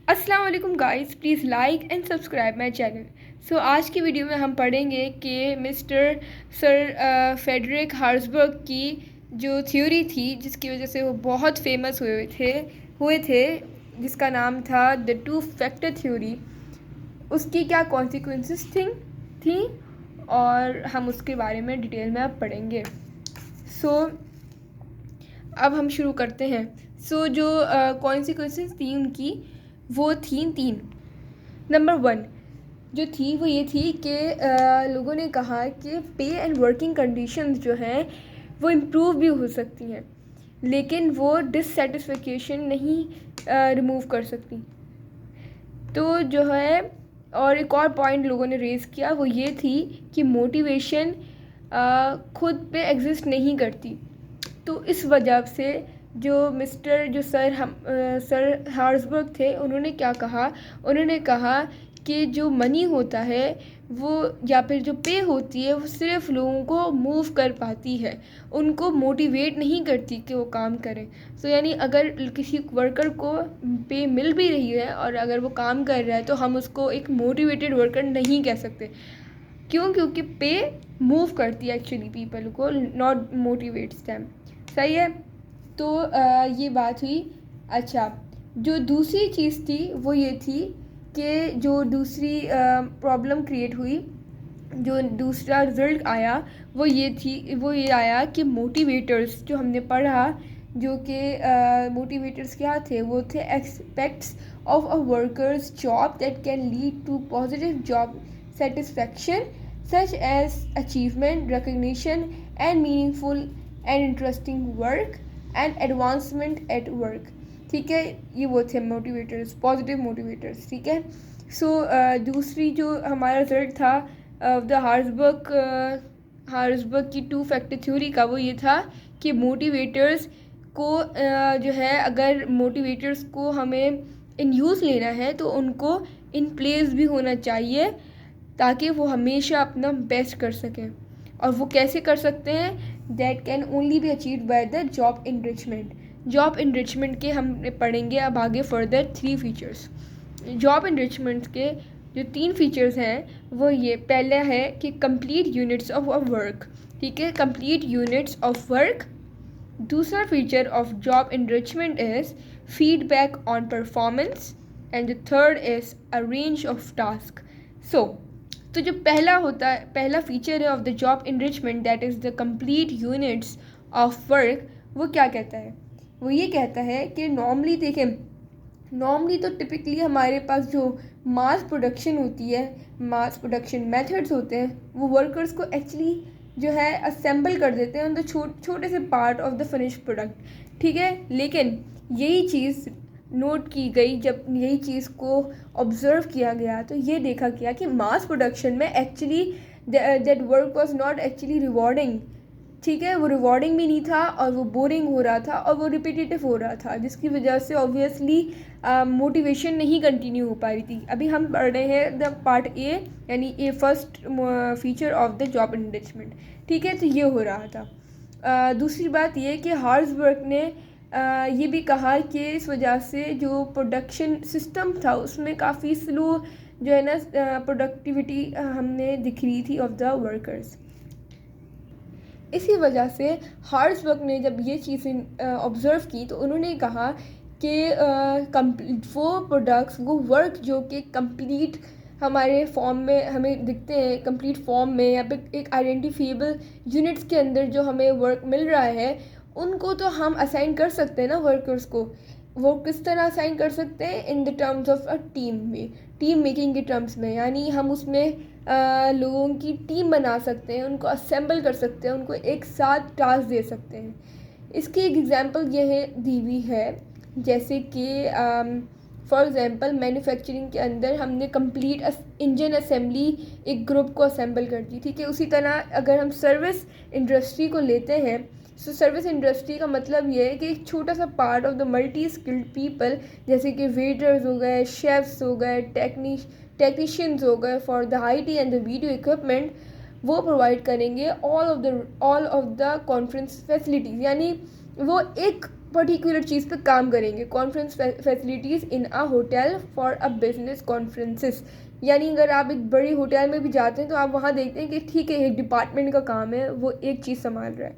अस्सलाम वालेकुम guys, please like and subscribe my channel. आज की वीडियो में हम पढ़ेंगे कि मिस्टर सर फेडरिक हार्सबर्ग की जो थ्योरी थी जिसकी वजह से वो बहुत फेमस हुए थे जिसका नाम था द टू फैक्टर थ्योरी, उसकी क्या कॉन्सिक्वेंसेस थी और हम उसके बारे में डिटेल में अब पढ़ेंगे। सो अब हम शुरू करते हैं। जो कॉन्सिक्वेंसेस थी उनकी, वो थी तीन। नंबर वन जो थी वो ये थी कि लोगों ने कहा कि पे एंड वर्किंग कंडीशंस जो हैं वो इम्प्रूव भी हो सकती हैं, लेकिन वो डिससेटिस्फिकेशन नहीं रिमूव कर सकती। तो जो है, और एक और पॉइंट लोगों ने रेज़ किया वो ये थी कि मोटिवेशन खुद पे एग्जिस्ट नहीं करती। तो इस वजह से जो सर हार्सबर्ग थे, उन्होंने क्या कहा, उन्होंने कहा कि जो मनी होता है वो, या फिर जो पे होती है, वो सिर्फ लोगों को मूव कर पाती है, उनको मोटिवेट नहीं करती कि वो काम करें। यानी अगर किसी वर्कर को पे मिल भी रही है और अगर वो काम कर रहा है तो हम उसको एक मोटिवेटेड वर्कर नहीं कह सकते। क्यों? क्योंकि पे मूव करती है एक्चुअली पीपल को, नॉट मोटिवेट्स देम। सही है। ये बात हुई। अच्छा, जो दूसरी चीज़ थी वो ये थी कि जो दूसरी प्रॉब्लम क्रिएट हुई, जो दूसरा रिज़ल्ट आया वो ये आया कि मोटिवेटर्स जो हमने पढ़ा, जो कि मोटिवेटर्स क्या थे, वो थे aspects of a worker's job that can lead to positive job satisfaction such as achievement, recognition and meaningful and interesting work and advancement at work. ठीक है, ये वो थे मोटिवेटर्स, पॉजिटिव मोटिवेटर्स। ठीक है। दूसरी जो हमारा रिजल्ट था द हार्सबर्ग की टू फैक्टर थ्योरी का, वो ये था कि मोटिवेटर्स को जो है, अगर मोटिवेटर्स को हमें इन यूज़ लेना है तो उनको इन प्लेस भी होना चाहिए ताकि वो हमेशा अपना बेस्ट कर सकें। और वो कैसे कर सकते हैं? That can only be achieved by the job enrichment. Job enrichment के हम पढ़ेंगे अब आगे फर्दर 3 फीचर्स। जॉब इनरिचमेंट के जो 3 फीचर्स हैं वो ये, पहला है कि complete units of a work. ठीक है, कंप्लीट यूनिट्स ऑफ वर्क। दूसरा feature of job enrichment is feedback on performance, and the third is a range of task. तो जो पहला फीचर है of the job enrichment, that is the complete units of work, वो क्या कहता है? वो ये कहता है कि नॉर्मली तो टिपिकली हमारे पास जो मास प्रोडक्शन होती है, मास प्रोडक्शन मेथड्स होते हैं, वो वर्कर्स को एक्चुअली जो है असेंबल कर देते हैं ऑन द छोटे से part of the finish product. ठीक है, लेकिन यही चीज़ नोट की गई, जब यही चीज़ को ऑब्ज़र्व किया गया तो ये देखा गया कि मास प्रोडक्शन में actually that work was not actually rewarding. ठीक है, वो रिवॉर्डिंग भी नहीं था और वो बोरिंग हो रहा था और वो रिपीटेटिव हो रहा था, जिसकी वजह से ऑब्वियसली मोटिवेशन नहीं कंटिन्यू हो पा रही थी। अभी हम पढ़ रहे हैं द पार्ट ए, यानी a first feature of the job enrichment. ठीक है, तो ये हो रहा था। दूसरी बात ये कि हार्सबर्ग ने ये भी कहा कि इस वजह से जो प्रोडक्शन सिस्टम था उसमें काफ़ी स्लो जो है ना प्रोडक्टिविटी हमने दिख रही थी ऑफ द वर्कर्स। इसी वजह से हार्सबर्ग ने जब ये चीज़ें ऑब्ज़र्व की तो उन्होंने कहा कि वो प्रोडक्ट्स, वो वर्क जो कि कंप्लीट हमारे फॉर्म में हमें दिखते हैं, कंप्लीट फॉर्म में या फिर एक आइडेंटिफिएबल यूनिट्स के अंदर जो हमें वर्क मिल रहा है, उनको तो हम असाइन कर सकते हैं ना वर्कर्स को। वो किस तरह असाइन कर सकते हैं? In the terms of a team making के टर्म्स में, यानी हम उसमें लोगों की टीम बना सकते हैं, उनको असेंबल कर सकते हैं, उनको एक साथ टास्क दे सकते हैं। इसकी एक एग्जांपल ये है दी हुई है, जैसे कि फॉर एग्जांपल मैन्युफैक्चरिंग के अंदर हमने कंप्लीट इंजन असेंबली एक ग्रुप को असेंबल कर दी। ठीक है, उसी तरह अगर हम सर्विस इंडस्ट्री को लेते हैं, सर्विस इंडस्ट्री का मतलब ये है कि एक छोटा सा part of the multi skilled people, जैसे कि वेटर्स हो गए, शेफ्स हो गए, टेक्नीशियंस हो गए for the IT and the video equipment, वो प्रोवाइड करेंगे all of the conference facilities. यानी वो एक पर्टिकुलर चीज़ पे काम करेंगे। Conference facilities in a hotel for a business conferences, यानी अगर आप एक बड़ी होटल में भी जाते हैं तो आप वहाँ देखते हैं कि ठीक है एक डिपार्टमेंट का काम है, वो एक चीज़ संभाल रहा है,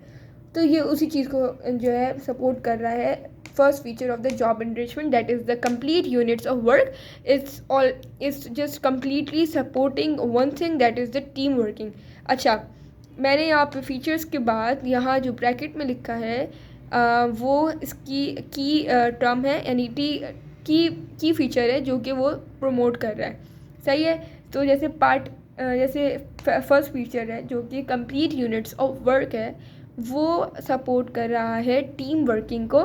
तो ये उसी चीज़ को जो है सपोर्ट कर रहा है। First feature of the job enrichment that is the complete units of work, it's just completely supporting one thing that is the team working. अच्छा, मैंने यहाँ पे फीचर्स के बाद यहाँ जो ब्रैकेट में लिखा है वो इसकी की टर्म है, यानी की फीचर है जो कि वो प्रमोट कर रहा है। सही है। तो जैसे जैसे फर्स्ट फीचर है जो कि कंप्लीट यूनिट्स ऑफ वर्क है, वो सपोर्ट कर रहा है टीम वर्किंग को।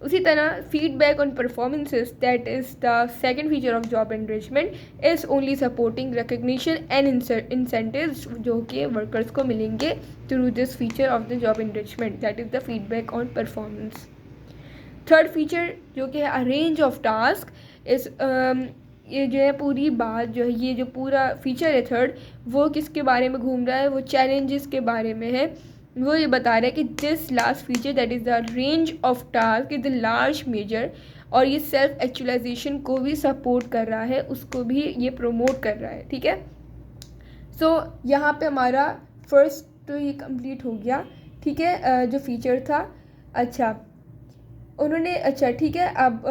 उसी तरह feedback on performances that is the second feature of job enrichment is only supporting recognition and incentives जो कि वर्कर्स को मिलेंगे through this feature of the job enrichment that is the feedback on performance. Third feature जो कि है अ range of task इस ये जो है पूरी बात जो है, ये जो पूरा फीचर है थर्ड, वो किसके बारे में घूम रहा है, वो चैलेंजेस के बारे में है। वो ये बता रहा है कि this last feature that is the range of task is the large major, और ये सेल्फ एक्चुअलाइजेशन को भी सपोर्ट कर रहा है, उसको भी ये प्रमोट कर रहा है। ठीक है। सो यहाँ पे हमारा फर्स्ट तो ये कंप्लीट हो गया। ठीक है, जो फीचर था। अच्छा ठीक है। अब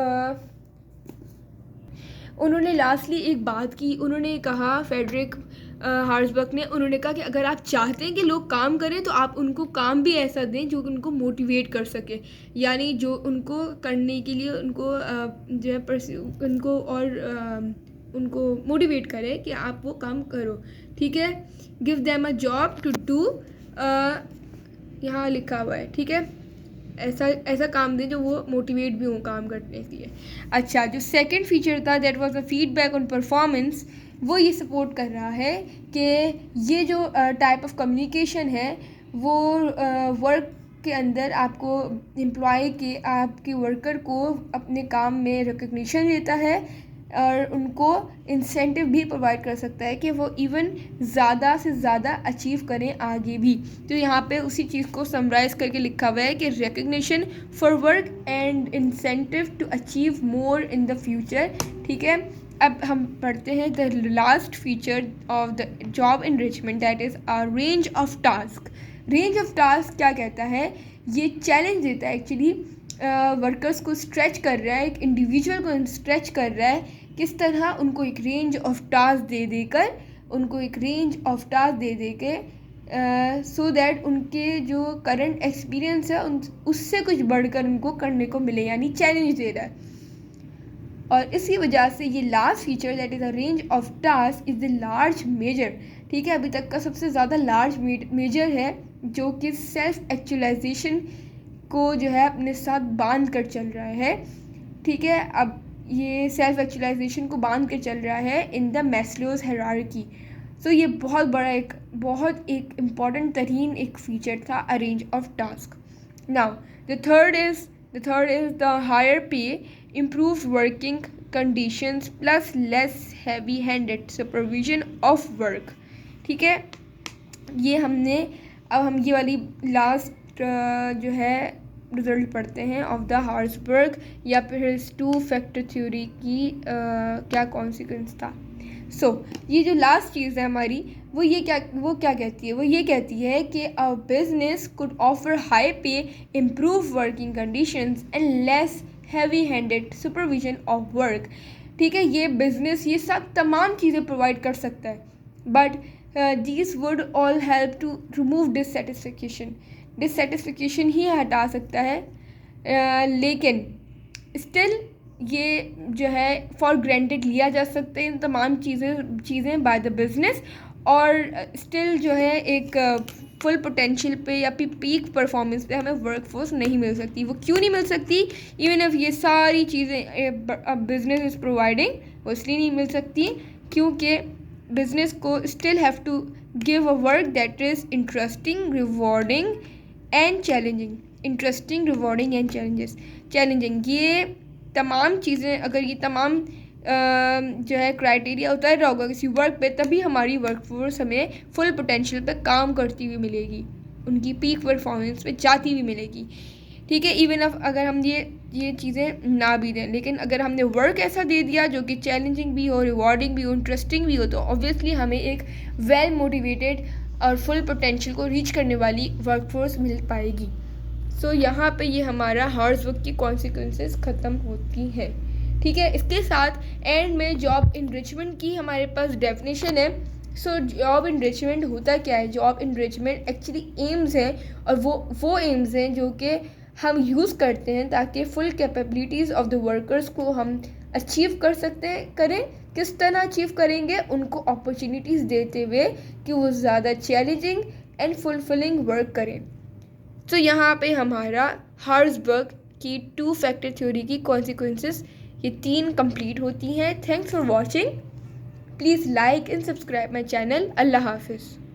उन्होंने लास्टली एक बात की, उन्होंने कहा फेडरिक हार्सबर्ग ने, उन्होंने कहा कि अगर आप चाहते हैं कि लोग काम करें तो आप उनको काम भी ऐसा दें जो उनको मोटिवेट कर सके, यानी जो उनको करने के लिए उनको जो है उनको और उनको मोटिवेट करे कि आप वो काम करो। ठीक है। Give them a job to do, यहाँ लिखा हुआ है। ठीक है, ऐसा काम दें जो वो मोटिवेट भी हों काम करने के लिए। अच्छा, जो सेकंड फीचर था that was a feedback on performance, वो ये सपोर्ट कर रहा है कि ये जो टाइप ऑफ कम्युनिकेशन है वो वर्क के अंदर आपको एम्प्लॉय के आपके वर्कर को अपने काम में रिकग्निशन देता है और उनको इंसेंटिव भी प्रोवाइड कर सकता है कि वो इवन ज़्यादा से ज़्यादा अचीव करें आगे भी। तो यहाँ पे उसी चीज़ को समराइज़ करके लिखा हुआ है कि recognition for work and incentive to achieve more in the future. ठीक है। अब हम पढ़ते हैं the last feature of the job enrichment that is a range of task. Range of task क्या कहता है, ये चैलेंज देता है एक्चुअली, वर्कर्स को स्ट्रेच कर रहा है, एक इंडिविजुअल को स्ट्रेच कर रहा है, किस तरह उनको एक रेंज ऑफ टास्क दे के सो दैट उनके जो करंट एक्सपीरियंस है उससे कुछ बढ़कर उनको करने को मिले, यानी चैलेंज दे रहा है। और इसी वजह से ये last feature that is a range of task is the large major. ठीक है, अभी तक का सबसे ज़्यादा लार्ज मेजर है जो कि सेल्फ एक्चुअलाइजेशन को जो है अपने साथ बांध कर चल रहा है। ठीक है, अब ये सेल्फ एक्चुअलाइजेशन को बांध कर चल रहा है in the Maslow's hierarchy. So ये बहुत एक इम्पॉर्टेंट तरीन एक फीचर था, a range of task. Now the third is the higher pay, improve working conditions plus less heavy handed supervision of work. ठीक है, ये हमने अब हम ये वाली लास्ट जो है रिजल्ट पढ़ते हैं ऑफ द हार्सबर्ग या फिर इस टू फैक्टर थ्योरी की क्या कॉन्सिक्वेंस था। सो ये जो लास्ट चीज़ है हमारी वो क्या कहती है, वो ये कहती है कि a business could offer high pay, improve working conditions and less heavy handed supervision of work. ठीक है, ये बिजनेस ये सब तमाम चीज़ें प्रोवाइड कर सकता है, but these would all help to remove डिससेटिस्फिकेशन ही हटा सकता है, लेकिन स्टिल ये जो है फॉर ग्रांटेड लिया जा सकता है इन तमाम चीज़ें बाय द बिजनेस, और स्टिल जो है एक फुल पोटेंशियल पे या पीक परफॉर्मेंस पे हमें वर्कफोर्स नहीं मिल सकती। वो क्यों नहीं मिल सकती, इवन इफ ये सारी चीज़ें बिजनेस इज़ प्रोवाइडिंग, वो इसलिए नहीं मिल सकती क्योंकि बिजनेस को still have to give a work that is interesting, rewarding and challenging. ये तमाम चीज़ें, अगर ये तमाम जो है क्राइटेरिया उतर रहा होगा किसी वर्क पे, तभी हमारी वर्कफोर्स हमें फुल पोटेंशियल पे काम करती हुई मिलेगी, उनकी पीक परफॉर्मेंस पे जाती हुई मिलेगी। ठीक है। इवन अगर हम ये चीज़ें ना भी दें, लेकिन अगर हमने वर्क ऐसा दे दिया जो कि चैलेंजिंग भी हो, रिवॉर्डिंग भी हो, इंटरेस्टिंग भी हो, तो ऑब्वियसली हमें एक वेल मोटिवेटेड और फुल पोटेंशियल को रीच करने वाली वर्कफोर्स मिल पाएगी। सो यहाँ पे ये हमारा हार्ड वर्क की कॉन्सिक्वेंसेस ख़त्म होती हैं। ठीक है। इसके साथ एंड में जॉब इनरिचमेंट की हमारे पास डेफिनेशन है। सो जॉब इनरिचमेंट होता क्या है? जॉब इनरिचमेंट एक्चुअली एम्स हैं, और वो एम्स हैं जो कि हम यूज़ करते हैं ताकि full capabilities of the workers को हम अचीव कर सकते हैं। करें किस तरह अचीव करेंगे? उनको अपॉर्चुनिटीज़ देते हुए कि वो ज़्यादा चैलेंजिंग एंड फुलफिलिंग वर्क करें। तो यहाँ पे हमारा हार्ट्सबर्ग की 2 फैक्टर थ्योरी की कॉन्सिक्वेंसेस ये 3 कंप्लीट होती हैं। Thanks for watching. Please like and subscribe my channel. अल्लाह हाफिज़।